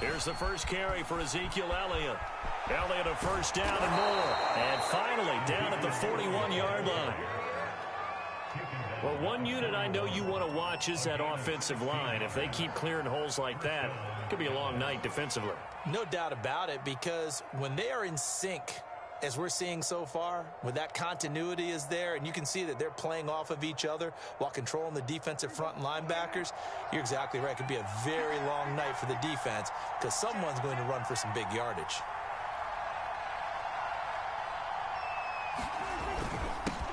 Here's the first carry for Ezekiel Elliott. Elliott a first down and more. And finally down at the 41-yard line. Well, one unit I know you want to watch is that offensive line. If they keep clearing holes like that, it could be a long night defensively. No doubt about it, because when they are in sync, as we're seeing so far, when that continuity is there, and you can see that they're playing off of each other while controlling the defensive front and linebackers, you're exactly right. It could be a very long night for the defense because someone's going to run for some big yardage.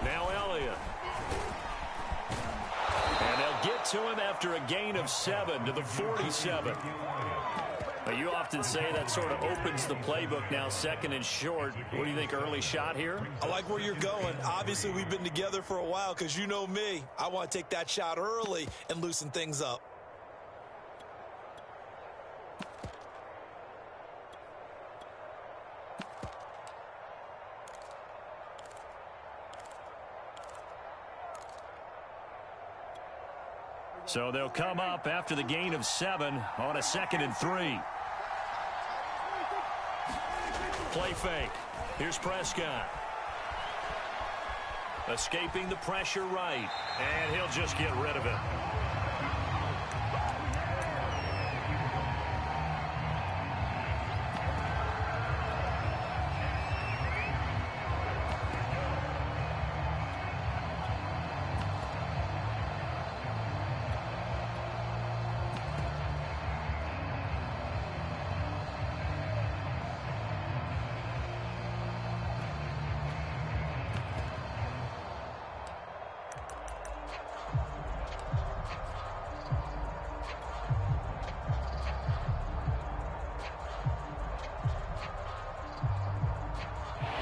Now Elliott. And they'll get to him after a gain of 7 to the 47. Now, you often say that sort of opens the playbook now, second and short. What do you think, early shot here? I like where you're going. Obviously, we've been together for a while because you know me. I want to take that shot early and loosen things up. So they'll come up after the gain of 7 on a 2nd and 3. Play fake. Here's Prescott. Escaping the pressure right. And he'll just get rid of it.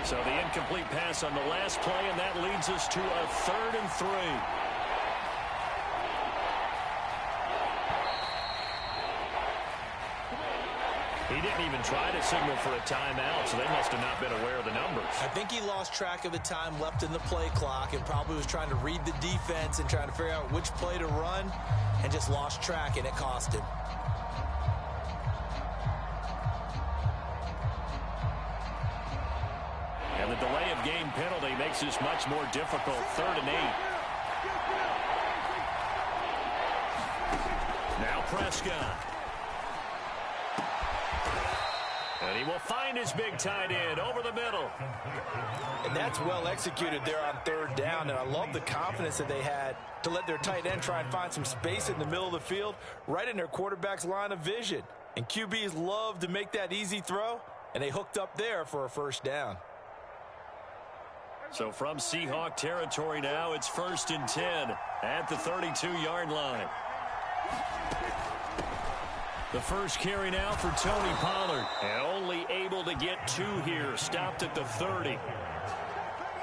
So the incomplete pass on the last play, and that leads us to a 3rd and 3. He didn't even try to signal for a timeout, so they must have not been aware of the numbers. I think he lost track of the time left in the play clock and probably was trying to read the defense and trying to figure out which play to run and just lost track, and it cost him. And the delay of game penalty makes this much more difficult. 3rd and 8. Now Prescott. And he will find his big tight end over the middle. And that's well executed there on 3rd down. And I love the confidence that they had to let their tight end try and find some space in the middle of the field, right in their quarterback's line of vision. And QBs love to make that easy throw, and they hooked up there for a 1st down. So from Seahawk territory now, it's 1st and 10 at the 32-yard line. The first carry now for Tony Pollard. And only able to get 2 here. Stopped at the 30.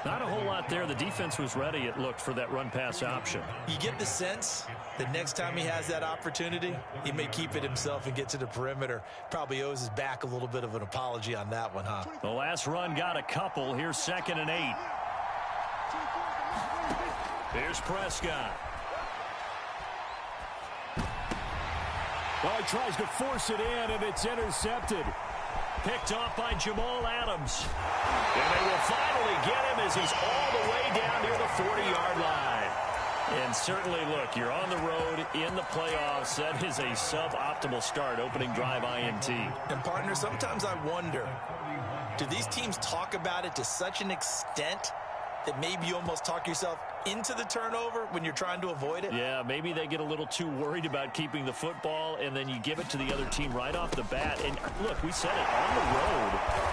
Not a whole lot there. The defense was ready, it looked, for that run-pass option. You get the sense that next time he has that opportunity, he may keep it himself and get to the perimeter. Probably owes his back a little bit of an apology on that one, huh? The last run got a couple. Here's 2nd and 8. Here's Prescott. Well, he tries to force it in, and it's intercepted. Picked off by Jamal Adams. And they will finally get him as he's all the way down near the 40-yard line. And certainly, look, you're on the road in the playoffs. That is a suboptimal start, opening drive INT. And, partner, sometimes I wonder, do these teams talk about it to such an extent that maybe you almost talk yourself into the turnover when you're trying to avoid it? Yeah, maybe they get a little too worried about keeping the football, and then you give it to the other team right off the bat. And look, we said it, on the road,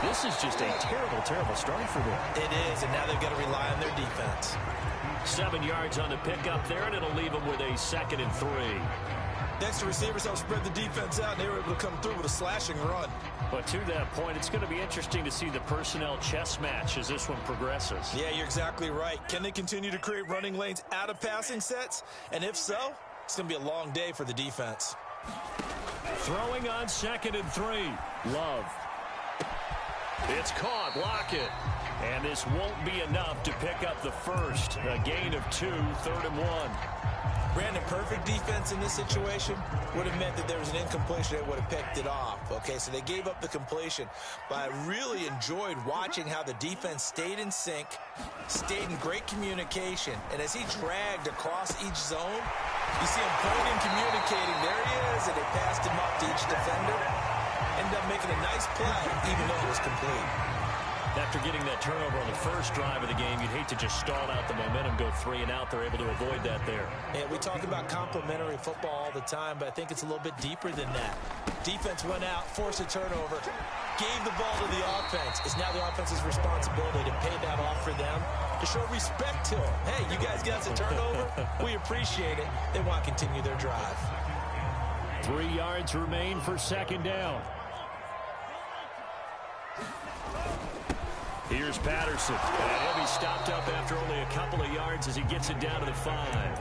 this is just a terrible, terrible start for them. It is, and now they've got to rely on their defense. 7 yards on the pickup there, and it'll leave them with a 2nd and 3. Next, the receivers helped spread the defense out, and they were able to come through with a slashing run. But to that point, it's going to be interesting to see the personnel chess match as this one progresses. Yeah, you're exactly right. Can they continue to create running lanes out of passing sets? And if so, it's going to be a long day for the defense. Throwing on 2nd and 3. Love. It's caught. Lockett. And this won't be enough to pick up the first. A gain of 2, 3rd and 1. Brandon, perfect defense in this situation would have meant that there was an incompletion that would have picked it off. Okay, so they gave up the completion. But I really enjoyed watching how the defense stayed in sync, stayed in great communication. And as he dragged across each zone, you see him pointing, communicating. There he is, and they passed him up to each defender. Ended up making a nice play, even though it was complete. After getting that turnover on the first drive of the game, you'd hate to just stall out the momentum, go 3 and out. They're able to avoid that there. Yeah, we talk about complementary football all the time, but I think it's a little bit deeper than that. Defense went out, forced a turnover, gave the ball to the offense. It's now the offense's responsibility to pay that off for them, to show respect to them. Hey, you guys got us a turnover. We appreciate it. They want to continue their drive. 3 yards remain for second down. Here's Patterson. And he'll be stopped up after only a couple of yards as he gets it down to the 5.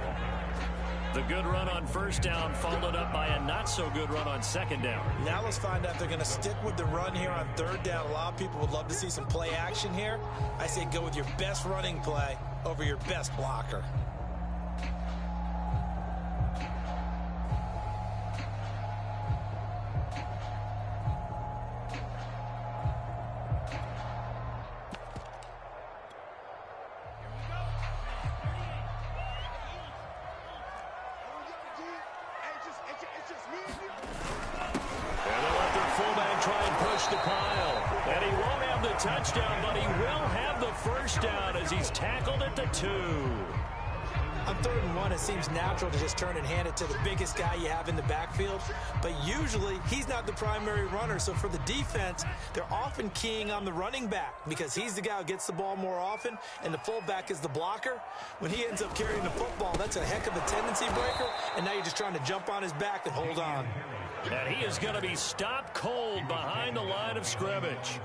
The good run on first down followed up by a not-so-good run on second down. Now let's find out if they're going to stick with the run here on third down. A lot of people would love to see some play action here. I say go with your best running play over your best blocker. Touchdown, but he will have the first down as he's tackled at the 2. On 3rd and 1, it seems natural to just turn and hand it to the biggest guy you have in the backfield. But usually, he's not the primary runner. So for the defense, they're often keying on the running back because he's the guy who gets the ball more often, and the fullback is the blocker. When he ends up carrying the football, that's a heck of a tendency breaker, and now you're just trying to jump on his back and hold on. And he is going to be stopped cold behind the line of scrimmage.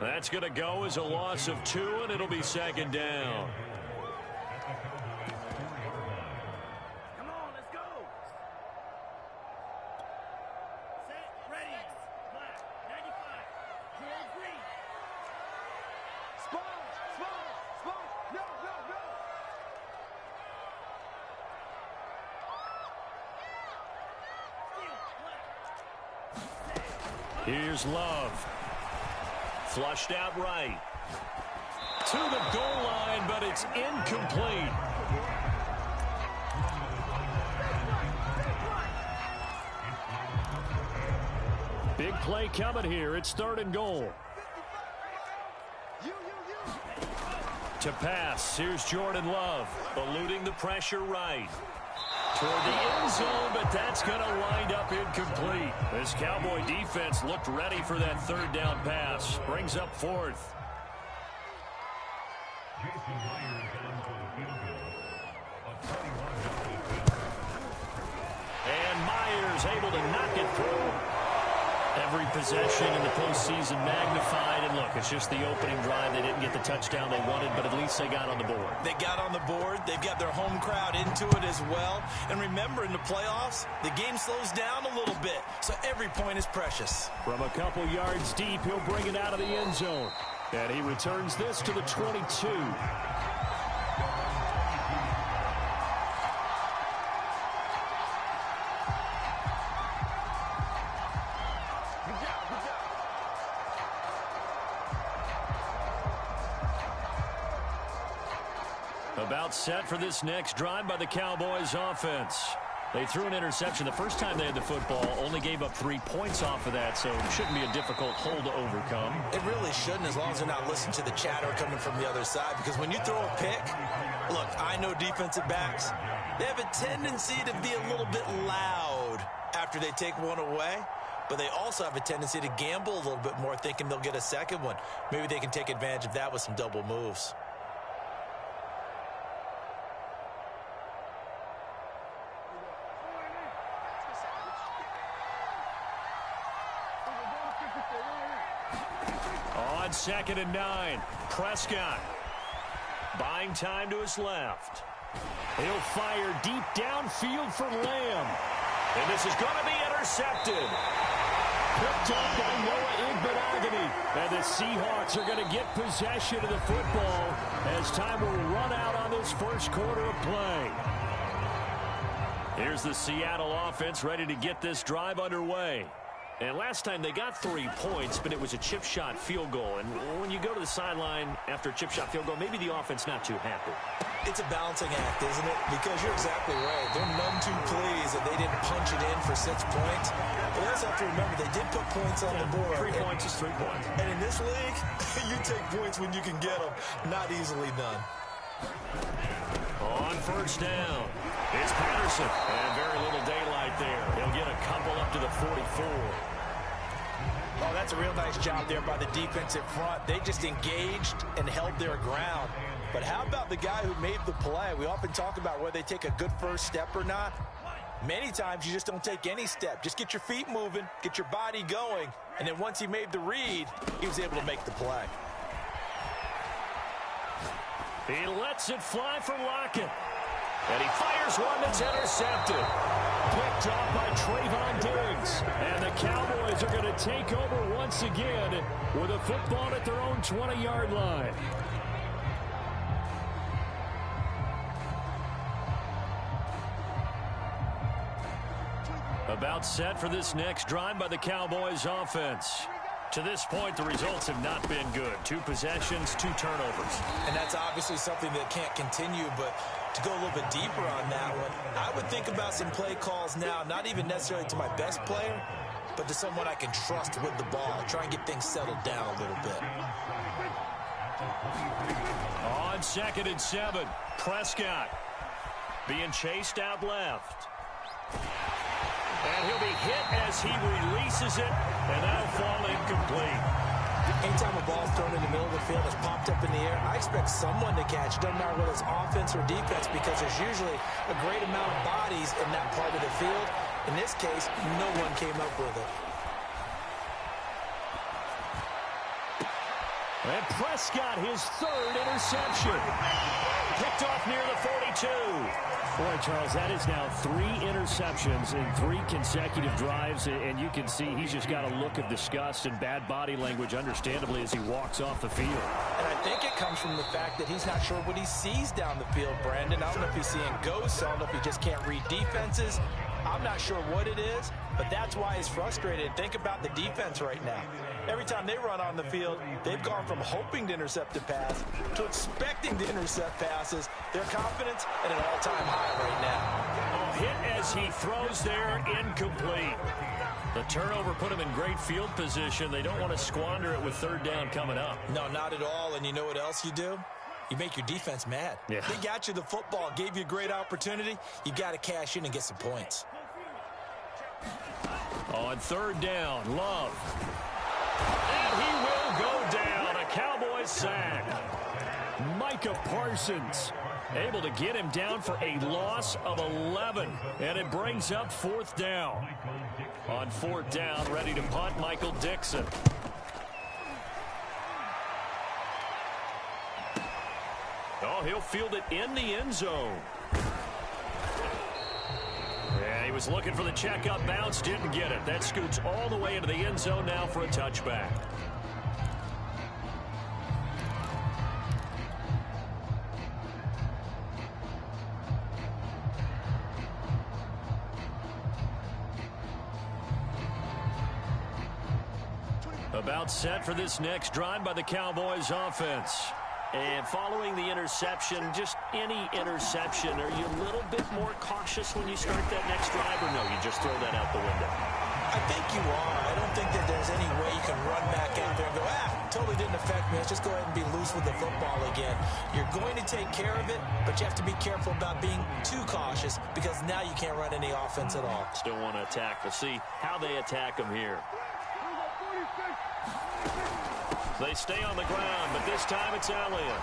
That's going to go as a loss of 2, and it'll be second down. Come on, let's go. Set, ready. Black, 95. Hold green. Sponge, no. Here's Love. Flushed out right. To the goal line, but it's incomplete. Big play coming here. It's 3rd and goal. To pass, here's Jordan Love, eluding the pressure right. Toward the end zone, but that's going to wind up incomplete. This Cowboy defense looked ready for that 3rd down pass. Brings up 4th. And Myers able to knock it through. Every possession in the postseason magnified. And look, it's just the opening drive. They didn't get the touchdown they wanted, but at least they got on the board. They got on the board. They've got their home crowd into it as well. And remember, in the playoffs, the game slows down a little bit. So every point is precious. From a couple yards deep, he'll bring it out of the end zone. And he returns this to the 22. About set for this next drive by the Cowboys offense. They threw an interception the first time they had the football, only gave up 3 points off of that, so it shouldn't be a difficult hole to overcome. It really shouldn't, as long as they're not listening to the chatter coming from the other side, because when you throw a pick, look, I know defensive backs, they have a tendency to be a little bit loud after they take one away, but they also have a tendency to gamble a little bit more, thinking they'll get a second one. Maybe they can take advantage of that with some double moves. On 2nd and 9, Prescott buying time to his left. He'll fire deep downfield for Lamb. And this is going to be intercepted. Picked up by Noah Igbenogany. And the Seahawks are going to get possession of the football as time will run out on this first quarter of play. Here's the Seattle offense ready to get this drive underway. And last time they got 3 points, but it was a chip shot field goal. And when you go to the sideline after a chip shot field goal, maybe the offense not too happy. It's a balancing act, isn't it? Because you're exactly right. They're none too pleased that they didn't punch it in for 6 points. But they also have to remember they did put points on the board. 3 points is 3 points. And in this league, you take points when you can get them. Not easily done. On first down, it's Patterson. And very little daylight there. He'll get a couple up to the 44. Oh, that's a real nice job there by the defensive front. They just engaged and held their ground. But how about the guy who made the play? We often talk about whether they take a good first step or not. Many times you just don't take any step. Just get your feet moving, get your body going, and then once he made the read, he was able to make the play. He lets it fly for Lockett. And he fires one that's intercepted. Picked off by Trayvon Diggs. And the Cowboys are going to take over once again with a football at their own 20-yard line. About set for this next drive by the Cowboys offense. To this point, the results have not been good. 2 possessions, 2 turnovers. And that's obviously something that can't continue, but to go a little bit deeper on that one, I would think about some play calls now, not even necessarily to my best player, but to someone I can trust with the ball. Try and get things settled down a little bit. On 2nd and 7, Prescott being chased out left. And he'll be hit as he releases it, and that'll fall incomplete. Anytime a ball's thrown in the middle of the field, it's popped up in the air, I expect someone to catch. It doesn't matter whether it's offense or defense, because there's usually a great amount of bodies in that part of the field. In this case, no one came up with it. And Prescott, his 3rd interception. Picked off near the 42. Boy, Charles, that is now 3 interceptions in 3 consecutive drives, and you can see he's just got a look of disgust and bad body language, understandably, as he walks off the field. And I think it comes from the fact that he's not sure what he sees down the field, Brandon. I don't know if he's seeing ghosts. I don't know if he just can't read defenses. I'm not sure what it is, but that's why he's frustrated. Think about the defense right now. Every time they run on the field, they've gone from hoping to intercept a pass to expecting to intercept passes. Their confidence at an all-time high right now. Oh, hit as he throws there, incomplete. The turnover put him in great field position. They don't want to squander it with 3rd down coming up. No, not at all. And you know what else you do? You make your defense mad. Yeah. They got you the football, gave you a great opportunity. You got to cash in and get some points. On 3rd down, Love. And he will go down. A Cowboys sack. Micah Parsons able to get him down for a loss of 11. And it brings up 4th down. On 4th down, ready to punt, Michael Dixon. Oh, he'll field it in the end zone. Yeah, he was looking for the checkup bounce, didn't get it. That scoots all the way into the end zone now for a touchback. About set for this next drive by the Cowboys offense. And following the interception, just any interception, are you a little bit more cautious when you start that next drive, or no, you just throw that out the window? I think you are. I don't think that there's any way you can run back out there and go, totally didn't affect me. Let's just go ahead and be loose with the football again. You're going to take care of it, but you have to be careful about being too cautious, because now you can't run any offense at all. Still want to attack. We'll see how they attack them here. They stay on the ground, but this time it's Elliott.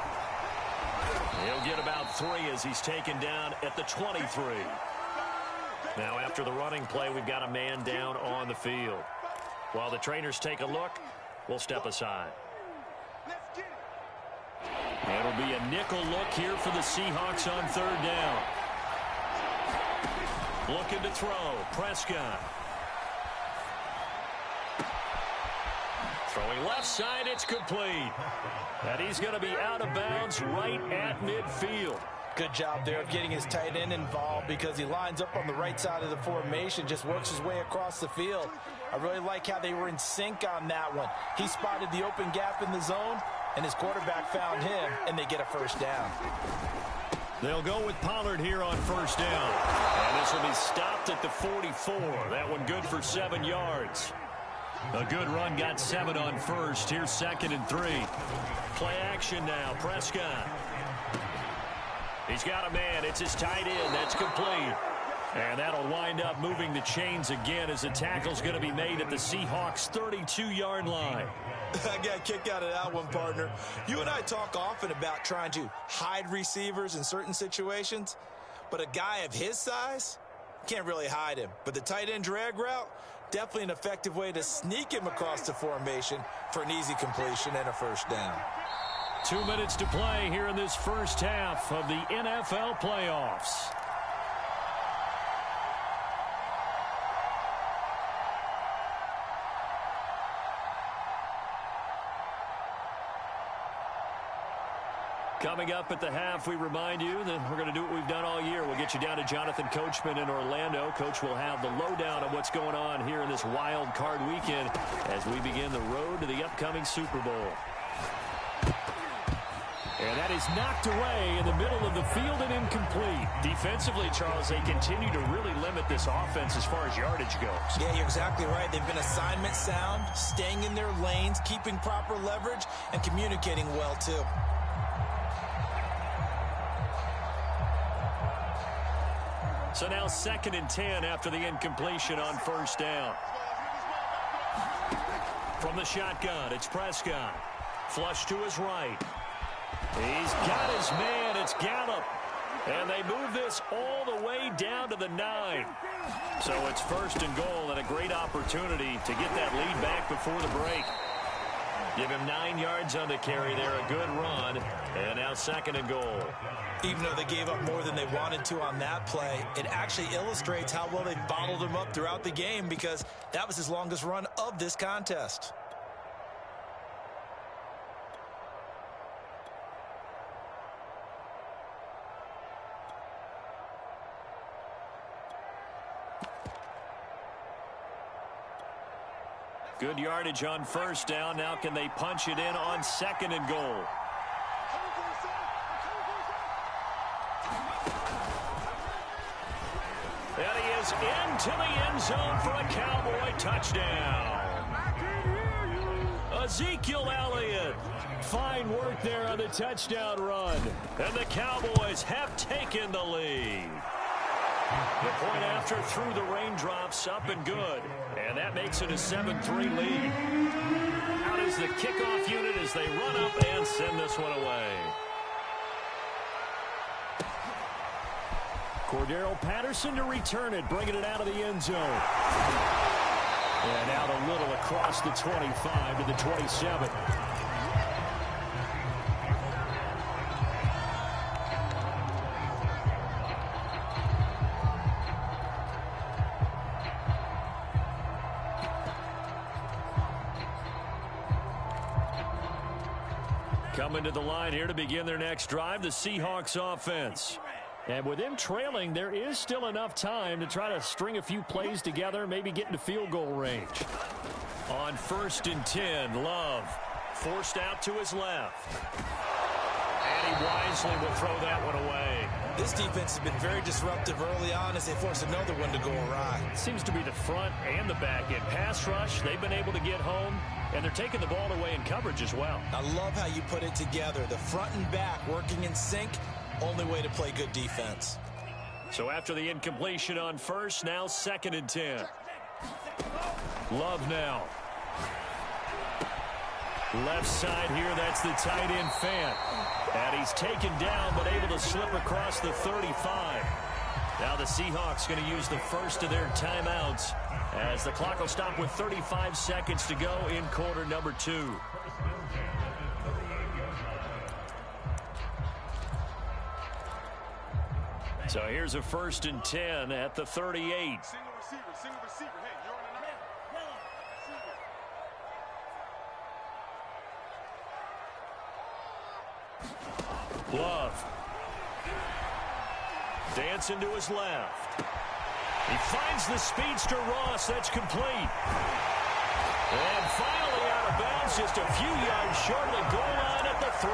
He'll get about 3 as he's taken down at the 23. Now, after the running play, we've got a man down on the field. While the trainers take a look, we'll step aside. It'll be a nickel look here for the Seahawks on 3rd down. Looking to throw, Prescott. Throwing left side, it's complete. And he's going to be out of bounds right at midfield. Good job there of getting his tight end involved because he lines up on the right side of the formation, just works his way across the field. I really like how they were in sync on that one. He spotted the open gap in the zone, and his quarterback found him, and they get a first down. They'll go with Pollard here on first down. And this will be stopped at the 44. That one good for 7 yards. A good run got 7 on first. Here's 2nd and 3. Play action now. Prescott. He's got a man. It's his tight end. That's complete. And that'll wind up moving the chains again as the tackle's going to be made at the Seahawks' 32-yard line. I got a kick out of that one, partner. You and I talk often about trying to hide receivers in certain situations, but a guy of his size can't really hide him. But the tight end drag route, definitely an effective way to sneak him across the formation for an easy completion and a first down. 2 minutes to play here in this first half of the NFL playoffs. Coming up at the half, we remind you that we're going to do what we've done all year. We'll get you down to Jonathan Coachman in Orlando. Coach will have the lowdown of what's going on here in this wild card weekend as we begin the road to the upcoming Super Bowl. And that is knocked away in the middle of the field and incomplete. Defensively, Charles, they continue to really limit this offense as far as yardage goes. Yeah, you're exactly right. They've been assignment sound, staying in their lanes, keeping proper leverage, and communicating well, too. So now 2nd and 10 after the incompletion on first down. From the shotgun, it's Prescott. Flush to his right. He's got his man. It's Gallup. And they move this all the way down to the 9. So it's 1st and goal and a great opportunity to get that lead back before the break. Give him 9 yards on the carry there. A good run. And now 2nd and goal. Even though they gave up more than they wanted to on that play, it actually illustrates how well they bottled him up throughout the game because that was his longest run of this contest. Good yardage on first down. Now can they punch it in on 2nd and goal? And he is into the end zone for a Cowboy touchdown. Ezekiel Elliott. Fine work there on the touchdown run. And the Cowboys have taken the lead. The point after through the raindrops, up and good. And that makes it a 7-3 lead. Out is the kickoff unit as they run up and send this one away. Cordero Patterson to return it, bringing it out of the end zone. And out a little across the 25 to the 27. Coming to the line here to begin their next drive, the Seahawks offense. And with them trailing, there is still enough time to try to string a few plays together, maybe get into field goal range. On 1st and 10, Love forced out to his left. And he wisely will throw that one away. This defense has been very disruptive early on as they force another one to go awry. Seems to be the front and the back end. Pass rush, they've been able to get home, and they're taking the ball away in coverage as well. I love how you put it together. The front and back working in sync, only way to play good defense. So after the incompletion on first, now 2nd and 10. Love now. Left side here, that's the tight end Fant. And he's taken down, but able to slip across the 35. Now the Seahawks going to use the first of their timeouts as the clock will stop with 35 seconds to go in quarter number 2. So here's a 1st and 10 at the 38. Single receiver. Hey, you're on Love Dancing to his left. He finds the speedster Ross. That's complete. And finally out of bounds, just a few yards short of the goal line at the 3.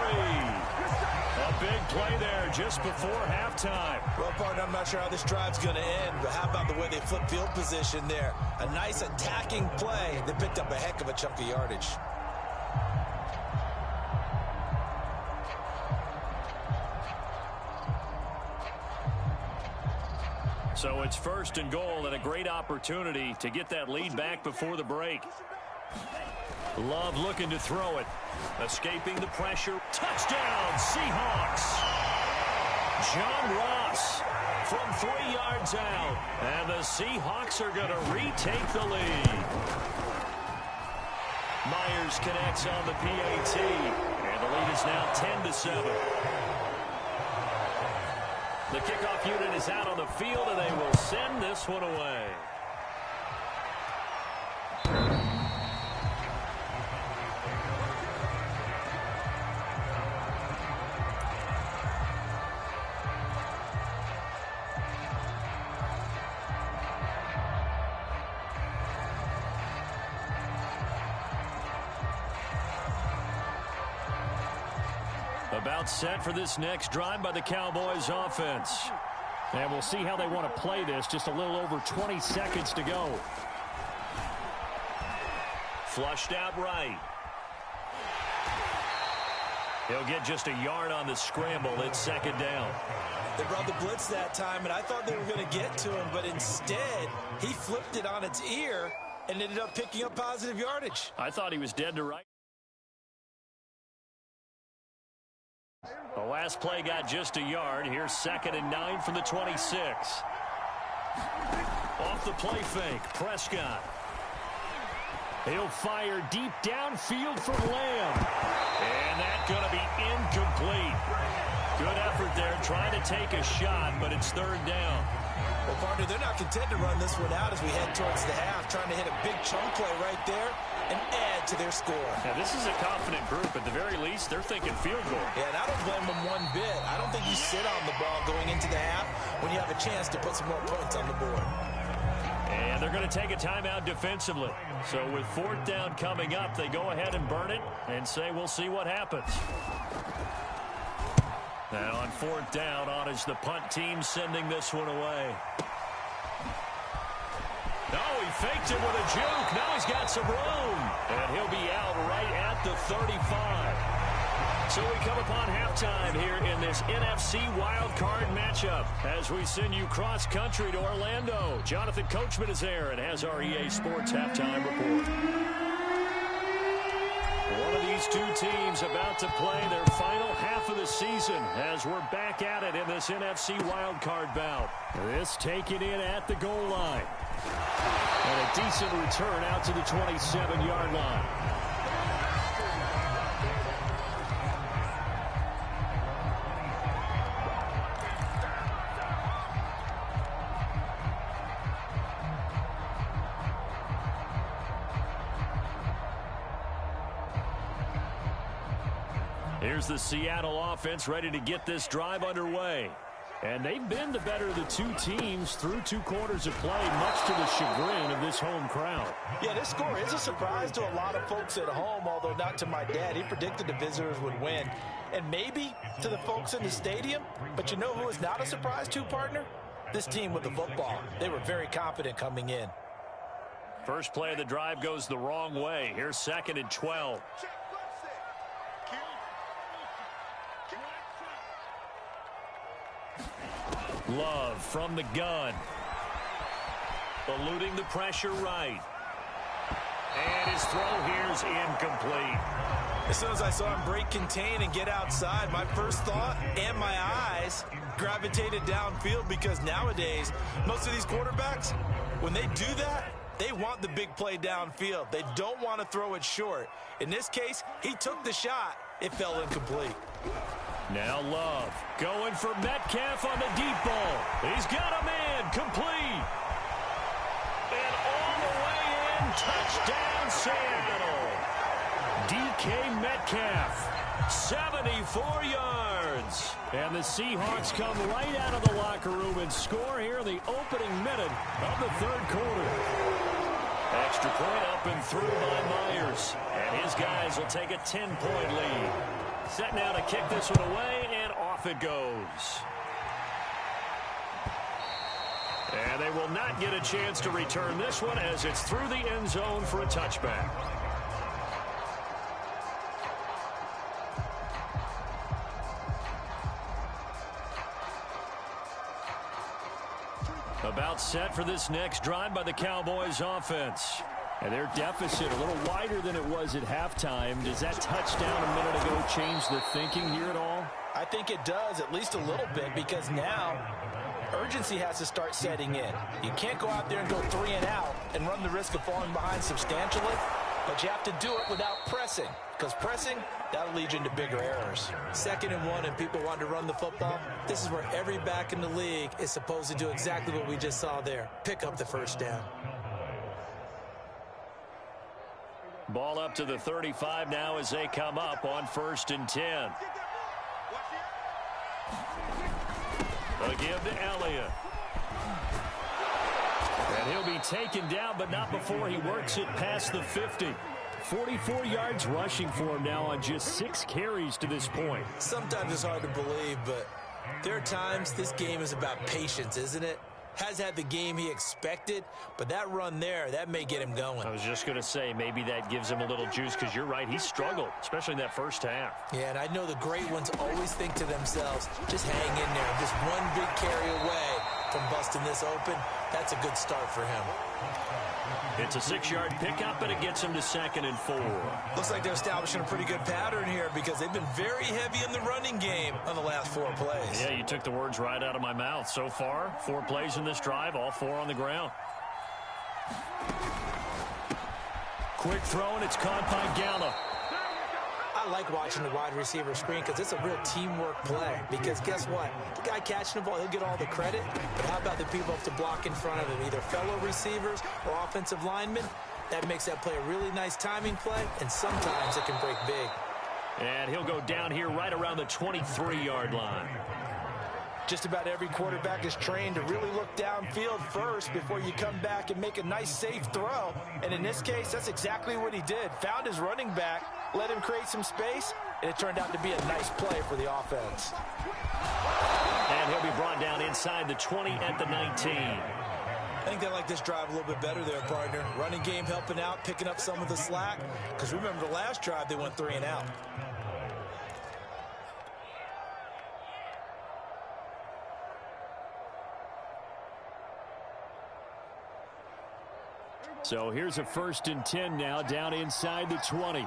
A big play there just before halftime. Well, partner, I'm not sure how this drive's going to end, but how about the way they flip field position there? A nice attacking play. They picked up a heck of a chunk of yardage. So it's 1st and goal and a great opportunity to get that lead back before the break. Love looking to throw it. Escaping the pressure. Touchdown, Seahawks. John Ross from 3 yards out. And the Seahawks are going to retake the lead. Myers connects on the PAT. And the lead is now 10-7. The kickoff unit is out on the field, and they will send this one away. About set for this next drive by the Cowboys offense. And we'll see how they want to play this. Just a little over 20 seconds to go. Flushed out right. He'll get just a yard on the scramble. It's 2nd down. They brought the blitz that time, and I thought they were going to get to him, but instead, he flipped it on its ear and ended up picking up positive yardage. I thought he was dead to rights. The last play got just a yard. Here's 2nd and 9 from the 26. Off the play fake, Prescott. He'll fire deep downfield from Lamb. And that's going to be incomplete. Good effort there, trying to take a shot, but it's 3rd down. Well, partner, they're not content to run this one out as we head towards the half, trying to hit a big chunk play right there and add to their score. Now, this is a confident group. At the very least, they're thinking field goal. Yeah, and I don't blame them one bit. I don't think you sit on the ball going into the half when you have a chance to put some more points on the board. And they're going to take a timeout defensively. So with 4th down coming up, they go ahead and burn it and say we'll see what happens. Now on 4th down, on is the punt team sending this one away. No, he faked it with a juke. Now he's got some room. And he'll be out right at the 35. So we come upon halftime here in this NFC wildcard matchup as we send you cross-country to Orlando. Jonathan Coachman is there and has our EA Sports halftime report. One of these two teams about to play their final half of the season as we're back at it in this NFC wildcard bout. This taken in at the goal line. And a decent return out to the 27-yard line. Here's the Seattle offense ready to get this drive underway. And they've been the better of the two teams through 2 quarters of play, much to the chagrin of this home crowd. Yeah, this score is a surprise to a lot of folks at home, although not to my dad. He predicted the visitors would win. And maybe to the folks in the stadium, but you know who is not a surprise to, partner? This team with the football. They were very confident coming in. First play of the drive goes the wrong way. Here's 2nd and 12. Love from the gun. Eluding the pressure right. And his throw here's incomplete. As soon as I saw him break contain and get outside, my first thought and my eyes gravitated downfield because nowadays, most of these quarterbacks, when they do that, they want the big play downfield. They don't want to throw it short. In this case, he took the shot. It fell incomplete. Now Love going for Metcalf on the deep ball. He's got a man complete. And all the way in, touchdown Seattle. DK Metcalf 74 yards. And the Seahawks come right out of the locker room and score here in the opening minute of the third quarter. Extra point up and through by Myers. And his guys will take a 10-point lead. Set now to kick this one away, and off it goes. And they will not get a chance to return this one as it's through the end zone for a touchback. About set for this next drive by the Cowboys offense. And their deficit a little wider than it was at halftime. Does that touchdown a minute ago change the thinking here at all? I think it does, at least a little bit, because now urgency has to start setting in. You can't go out there and go 3 and out and run the risk of falling behind substantially, but you have to do it without pressing, because pressing, that'll lead you into bigger errors. 2nd and 1 and people want to run the football. This is where every back in the league is supposed to do exactly what we just saw there. Pick up the first down. Ball up to the 35 now as they come up on 1st and 10. A give to Elliott. And he'll be taken down, but not before he works it past the 50. 44 yards rushing for him now on just 6 carries to this point. Sometimes it's hard to believe, but there are times this game is about patience, isn't it? Has had the game he expected, but that run there, that may get him going. I was just going to say, maybe that gives him a little juice, because you're right, he struggled, especially in that first half. Yeah, and I know the great ones always think to themselves, just hang in there. Just one big carry away from busting this open. That's a good start for him. It's a 6-yard pickup, and it gets him to 2nd and 4. Looks like they're establishing a pretty good pattern here, because they've been very heavy in the running game on the last 4 plays. Yeah, you took the words right out of my mouth. So far, 4 plays in this drive, all 4 on the ground. Quick throw, and it's caught by Gallup. I like watching the wide receiver screen because it's a real teamwork play. Because guess what? The guy catching the ball, he'll get all the credit. But how about the people have to block in front of him, either fellow receivers or offensive linemen? That makes that play a really nice timing play, and sometimes it can break big. And he'll go down here right around the 23-yard line. Just about every quarterback is trained to really look downfield first before you come back and make a nice, safe throw. And in this case, that's exactly what he did. Found his running back, let him create some space, and it turned out to be a nice play for the offense. And he'll be brought down inside the 20 at the 19. I think they like this drive a little bit better there, partner. Running game helping out, picking up some of the slack. Because remember the last drive, they went 3 and out. So here's a 1st and 10 now, down inside the 20.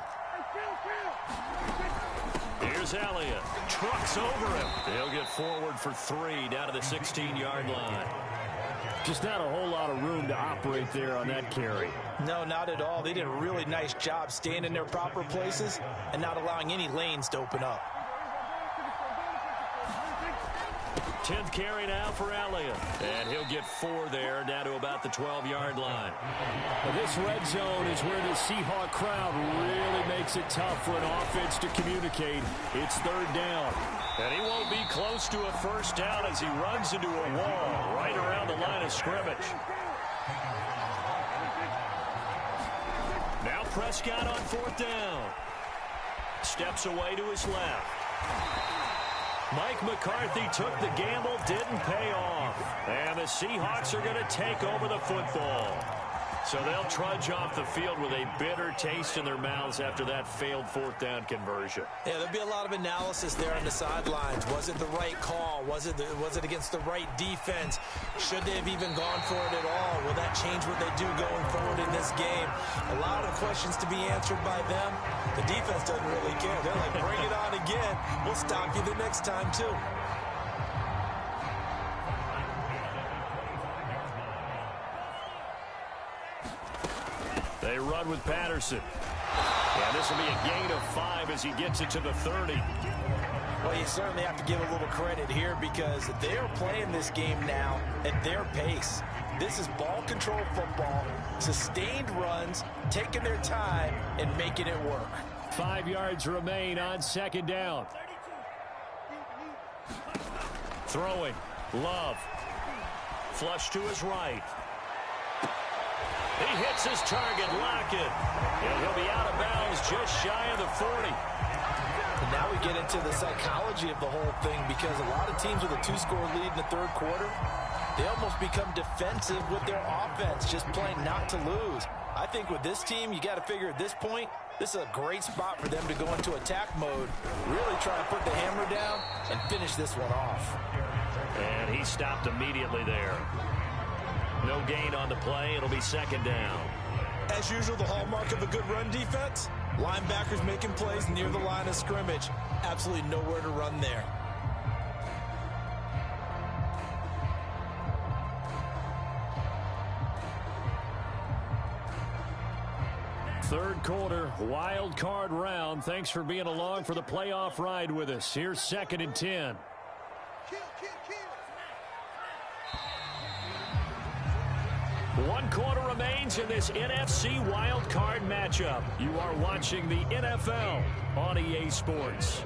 Here's Elliott. Trucks over him. He'll get forward for 3 down to the 16-yard line. Just not a whole lot of room to operate there on that carry. No, not at all. They did a really nice job staying in their proper places and not allowing any lanes to open up. 10th carry now for Elliott. And he'll get 4 there, down to about the 12-yard line. Well, this red zone is where the Seahawk crowd really makes it tough for an offense to communicate. It's 3rd down. And he won't be close to a first down as he runs into a wall right around the line of scrimmage. Now Prescott on 4th down. Steps away to his left. Mike McCarthy took the gamble, didn't pay off. And the Seahawks are going to take over the football. So they'll trudge off the field with a bitter taste in their mouths after that failed 4th down conversion. Yeah, there'll be a lot of analysis there on the sidelines. Was it the right call? Was it against the right defense? Should they have even gone for it at all? Will that change what they do going forward in this game? A lot of questions to be answered by them. The defense doesn't really care. They're like, bring it on again. We'll stop you the next time, too. They run with Patterson. And this will be a gain of 5 as he gets it to the 30. Well, you certainly have to give a little credit here because they are playing this game now at their pace. This is ball control football, sustained runs, taking their time, and making it work. 5 yards remain on second down. Throwing. Love. Flush to his right. He hits his target, Lockett. And he'll be out of bounds just shy of the 40. And now we get into the psychology of the whole thing, because a lot of teams with a 2-score lead in the third quarter, they almost become defensive with their offense, just playing not to lose. I think with this team, you got to figure at this point, this is a great spot for them to go into attack mode, really try to put the hammer down and finish this one off. And he stopped immediately there. No gain on the play. It'll be second down. As usual, the hallmark of a good run defense, linebackers making plays near the line of scrimmage. Absolutely nowhere to run there. Third quarter, wild card round. Thanks for being along for the playoff ride with us. Here's 2nd and 10. One quarter remains in this NFC wild card matchup. You are watching the NFL on EA Sports.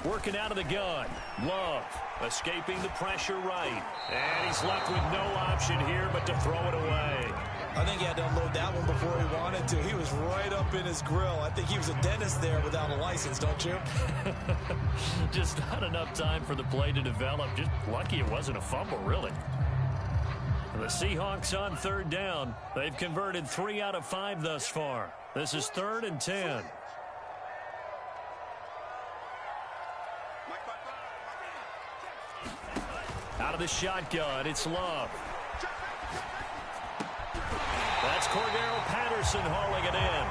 Working out of the gun. Love escaping the pressure right. And he's left with no option here but to throw it away. I think he had to unload that one before he wanted to. He was right up in his grill. I think he was a dentist there without a license, don't you? Just not enough time for the play to develop. Just lucky it wasn't a fumble, really. The Seahawks on third down. They've converted 3 out of 5 thus far. This is 3rd and 10. Out of the shotgun, it's Love. That's Cordero Patterson hauling it in.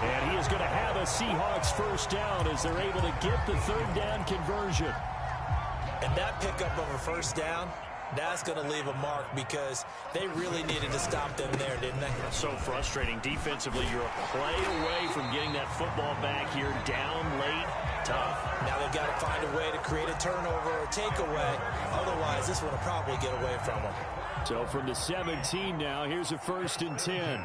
And he is going to have a Seahawks first down as they're able to get the third down conversion. And that pickup of a first down, that's going to leave a mark, because they really needed to stop them there, didn't they? So frustrating. Defensively, you're a play away from getting that football back here down late. Tough. Now they've got to find a way to create a turnover or takeaway. Otherwise, this one will probably get away from them. So from the 17 now, here's a 1st and 10.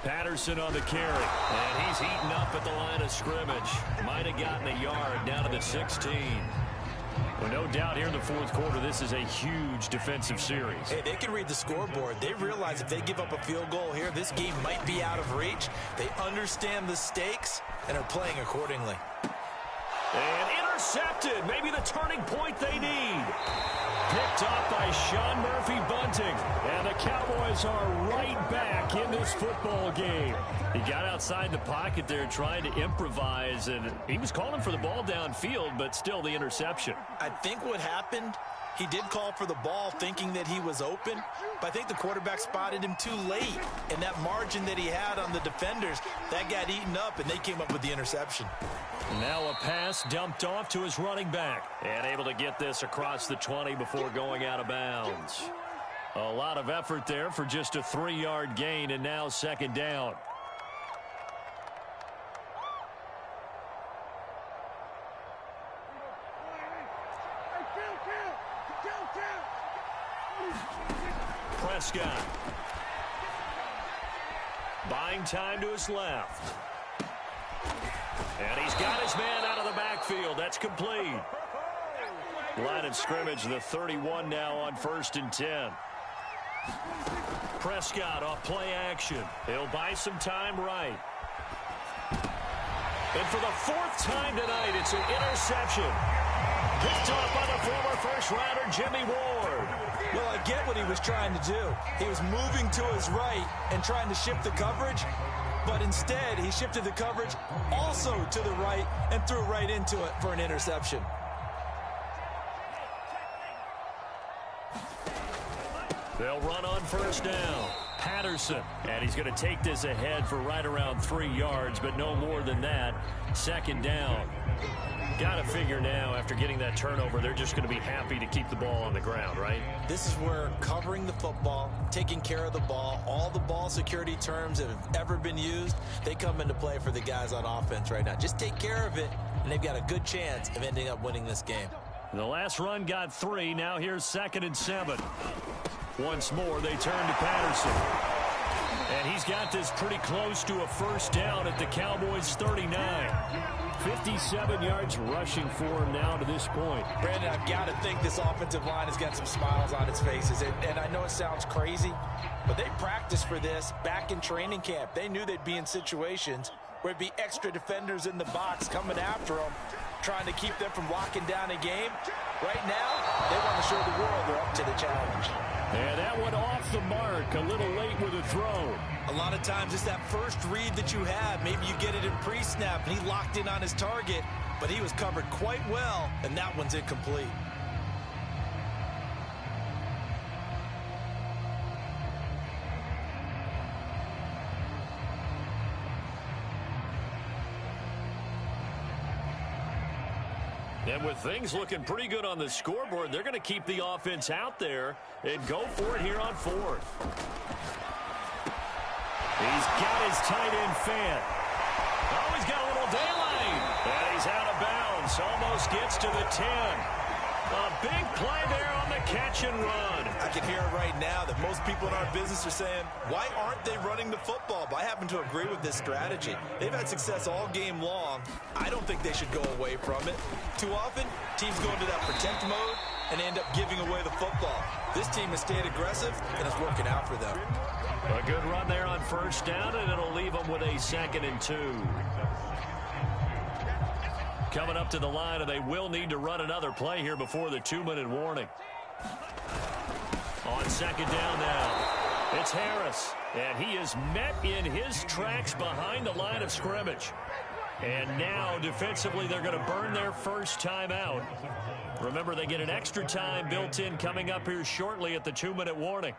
Patterson on the carry. And he's heating up at the line of scrimmage. Might have gotten a yard down to the 16. Well, no doubt here in the fourth quarter, this is a huge defensive series. Hey, they can read the scoreboard. They realize if they give up a field goal here, this game might be out of reach. They understand the stakes and are playing accordingly. And intercepted. Maybe the turning point they need. Picked up by Sean Murphy-Bunting. And the Cowboys are right back in this football game. He got outside the pocket there trying to improvise, and he was calling for the ball downfield, but still the interception. I think what happened, he did call for the ball thinking that he was open, but I think the quarterback spotted him too late. And that margin that he had on the defenders, that got eaten up, and they came up with the interception. Now a pass dumped off to his running back. And able to get this across the 20 before going out of bounds. A lot of effort there for just a 3-yard gain, and now second down. Prescott. Buying time to his left. And he's got his man out of the backfield. That's complete. Line of scrimmage, the 31 now on 1st and 10. Prescott off play action. He'll buy some time right. And for the 4th time tonight, it's an interception. Picked off by the former first-rounder Jimmy Ward. Well, I get what he was trying to do. He was moving to his right and trying to shift the coverage, but instead he shifted the coverage also to the right and threw right into it for an interception. They'll run on 1st down. Patterson, and he's going to take this ahead for right around 3 yards, but no more than that. Second down. Got to figure now, after getting that turnover, they're just going to be happy to keep the ball on the ground, right? This is where covering the football, taking care of the ball, all the ball security terms that have ever been used, they come into play for the guys on offense right now. Just take care of it, and they've got a good chance of ending up winning this game. The last run got 3. Now here's 2nd and 7. Once more, they turn to Patterson. And he's got this pretty close to a first down at the Cowboys' 39. 57 yards rushing for him now to this point. Brandon, I've got to think this offensive line has got some smiles on its faces. And I know it sounds crazy, but they practiced for this back in training camp. They knew they'd be in situations where it'd be extra defenders in the box coming after them, trying to keep them from locking down a game. Right now, they want to show the world they're up to the challenge. And that one off the mark, a little late with a throw. A lot of times it's that first read that you have. Maybe you get it in pre-snap, and he locked in on his target, but he was covered quite well, and that one's incomplete. And with things looking pretty good on the scoreboard, they're going to keep the offense out there and go for it here on 4th. He's got his tight end fan. Oh, he's got a little daylight. And he's out of bounds. Almost gets to the 10. A big play there on the catch and run. I can hear it right now that most people in our business are saying, why aren't they running the football? But I happen to agree with this strategy. They've had success all game long. I don't think they should go away from it. Too often, teams go into that protect mode and end up giving away the football. This team has stayed aggressive, and it's working out for them. A good run there on first down, and it'll leave them with a 2nd and 2. Coming up to the line, and they will need to run another play here before the 2-minute warning. On 2nd down now, it's Harris, and he is met in his tracks behind the line of scrimmage. And now, defensively, they're going to burn their first time out. Remember, they get an extra time built in coming up here shortly at the 2-minute warning.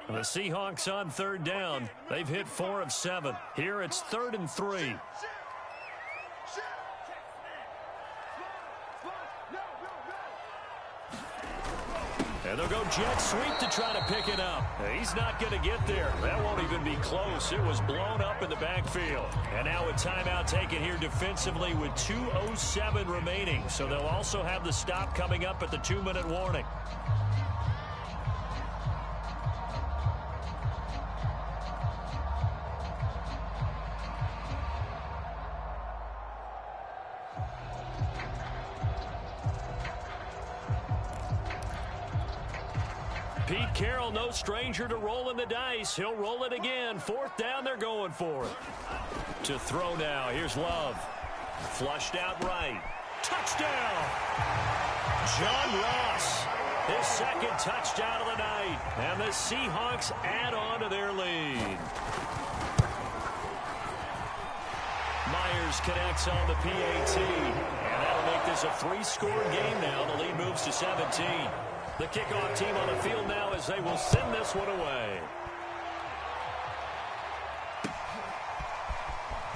The Seahawks on 3rd down. They've hit 4 of 7. Here it's 3rd and 3. And they'll go jet sweep to try to pick it up. He's not going to get there. That won't even be close. It was blown up in the backfield. And now a timeout taken here defensively with 2:07 remaining. So they'll also have the stop coming up at the 2-minute warning. Pete Carroll, no stranger to rolling the dice. He'll roll it again. 4th down, they're going for it. To throw now, here's Love. Flushed out right. Touchdown! John Ross, his 2nd touchdown of the night. And the Seahawks add on to their lead. Myers connects on the PAT. And that'll make this a 3-score game now. The lead moves to 17. The kickoff team on the field now as they will send this one away.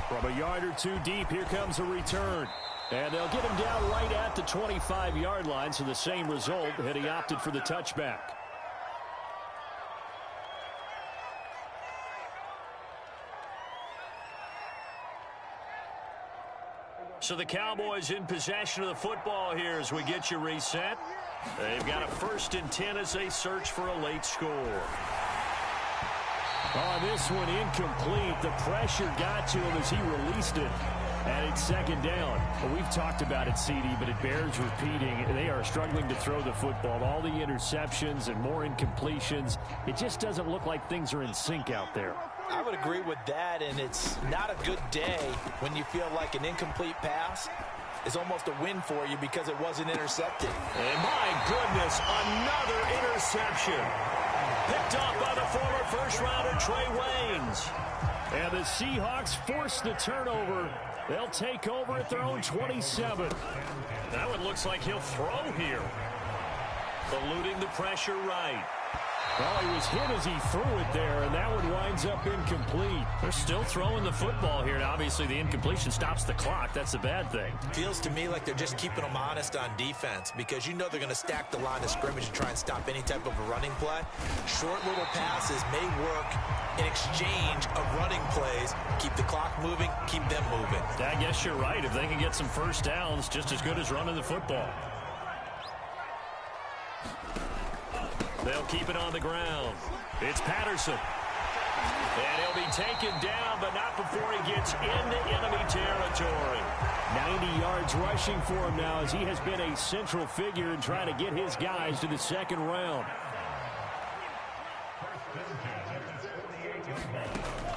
From a yard or two deep, here comes a return. And they'll get him down right at the 25-yard line, so the same result, had he opted for the touchback. So the Cowboys in possession of the football here as we get you reset. They've got a 1st and 10 as they search for a late score. On this one, incomplete. The pressure got to him as he released it. And it's 2nd down. Well, we've talked about it, CD, but it bears repeating. They are struggling to throw the football. All the interceptions and more incompletions. It just doesn't look like things are in sync out there. I would agree with that, and it's not a good day when you feel like an incomplete pass is almost a win for you because it wasn't intercepted. And my goodness, another interception. Picked off by the former first-rounder Trey Waynes. And the Seahawks force the turnover. They'll take over at their own 27. That one looks like he'll throw here. Eluding the pressure right. Well, he was hit as he threw it there, and that one winds up incomplete. They're still throwing the football here. Now, obviously, the incompletion stops the clock. That's the bad thing. Feels to me like they're just keeping them honest on defense because you know they're going to stack the line of scrimmage and try and stop any type of a running play. Short little passes may work in exchange of running plays. Keep the clock moving, keep them moving. I guess you're right. If they can get some first downs, just as good as running the football. They'll keep it on the ground. It's Patterson. And he'll be taken down, but not before he gets into enemy territory. 90 yards rushing for him now as he has been a central figure in trying to get his guys to the second round.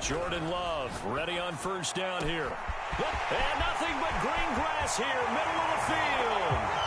Jordan Love ready on first down here. And nothing but green grass here, middle of the field.